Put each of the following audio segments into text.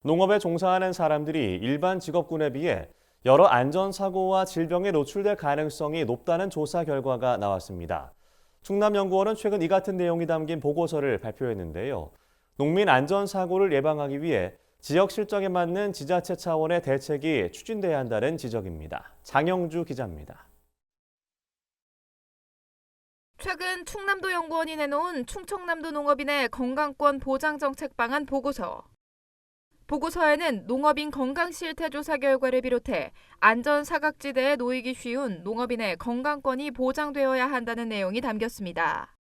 농업에 종사하는 사람들이 일반 직업군에 비해 여러 안전사고와 질병에 노출될 가능성이 높다는 조사 결과가 나왔습니다. 충남연구원은 최근 이 같은 내용이 담긴 보고서를 발표했는데요. 농민 안전사고를 예방하기 위해 지역 실정에 맞는 지자체 차원의 대책이 추진돼야 한다는 지적입니다. 장영주 기자입니다. 최근 충남도 연구원이 내놓은 충청남도 농업인의 건강권 보장 정책 방안 보고서. 보고서에는 농업인 건강 실태 조사 결과를 비롯해 안전 사각지대에 놓이기 쉬운 농업인의 건강권이 보장되어야 한다는 내용이 담겼습니다.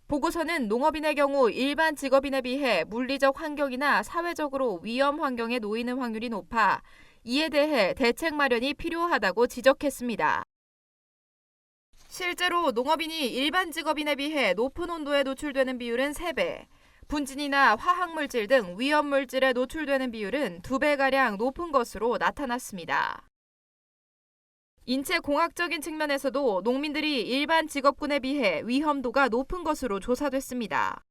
보고서는 농업인의 경우 일반 직업인에 비해 물리적 환경이나 사회적으로 위험 환경에 놓이는 확률이 높아 이에 대해 대책 마련이 필요하다고 지적했습니다. 실제로 농업인이 일반 직업인에 비해 높은 온도에 노출되는 비율은 3배, 분진이나 화학물질 등 위험물질에 노출되는 비율은 2배가량 높은 것으로 나타났습니다. 인체공학적인 측면에서도 농민들이 일반 직업군에 비해 위험도가 높은 것으로 조사됐습니다.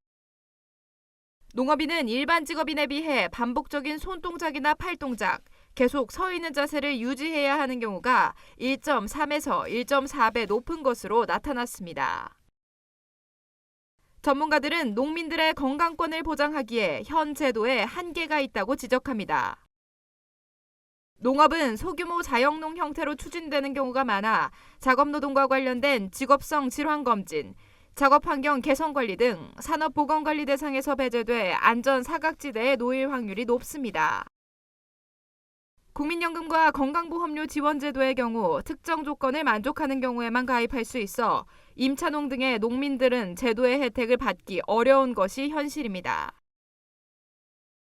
농업인은 일반 직업인에 비해 반복적인 손동작이나 팔동작, 계속 서 있는 자세를 유지해야 하는 경우가 1.3에서 1.4배 높은 것으로 나타났습니다. 전문가들은 농민들의 건강권을 보장하기에 현 제도에 한계가 있다고 지적합니다. 농업은 소규모 자영농 형태로 추진되는 경우가 많아 작업노동과 관련된 직업성 질환 검진, 작업환경 개선 관리 등 산업보건관리 대상에서 배제돼 안전 사각지대에 놓일 확률이 높습니다. 국민연금과 건강보험료 지원제도의 경우 특정 조건을 만족하는 경우에만 가입할 수 있어 임차농 등의 농민들은 제도의 혜택을 받기 어려운 것이 현실입니다.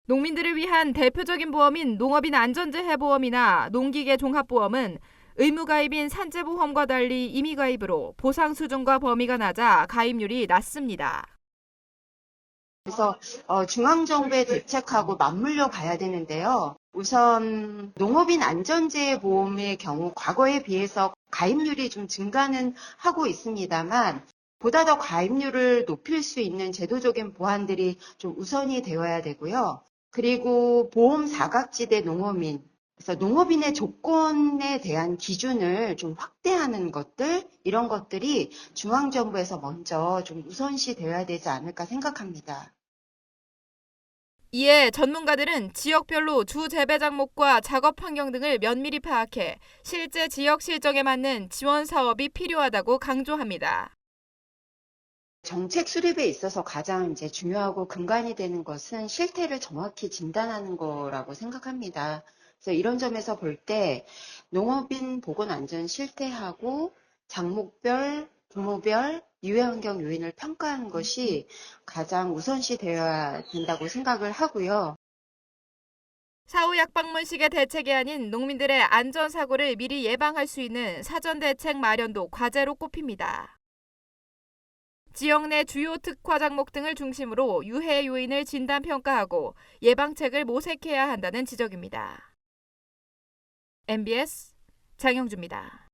농민들을 위한 대표적인 보험인 농업인 안전재해보험이나 농기계 종합보험은 의무가입인 산재보험과 달리 임의가입으로 보상 수준과 범위가 낮아 가입률이 낮습니다. 그래서 중앙정부의 대책하고 맞물려 가야 되는데요. 우선 농업인 안전재해보험의 경우 과거에 비해서 가입률이 좀 증가는 하고 있습니다만 보다 더 가입률을 높일 수 있는 제도적인 보완들이 좀 우선이 되어야 되고요. 그리고 보험 사각지대 농업인, 그래서 농업인의 조건에 대한 기준을 좀 확대하는 것들, 이런 것들이 중앙정부에서 먼저 좀 우선시 되어야 되지 않을까 생각합니다. 이에 전문가들은 지역별로 주 재배 작목과 작업 환경 등을 면밀히 파악해 실제 지역 실정에 맞는 지원 사업이 필요하다고 강조합니다. 정책 수립에 있어서 가장 이제 중요하고 근간이 되는 것은 실태를 정확히 진단하는 거라고 생각합니다. 그래서 이런 점에서 볼 때 농업인 보건안전 실태하고 작목별, 분모별 유해환경 요인을 평가하는 것이 가장 우선시 되어야 된다고 생각을 하고요. 사후 약방문식의 대책이 아닌 농민들의 안전사고를 미리 예방할 수 있는 사전 대책 마련도 과제로 꼽힙니다. 지역 내 주요 특화 작목 등을 중심으로 유해 요인을 진단 평가하고 예방책을 모색해야 한다는 지적입니다. MBS 장영주입니다.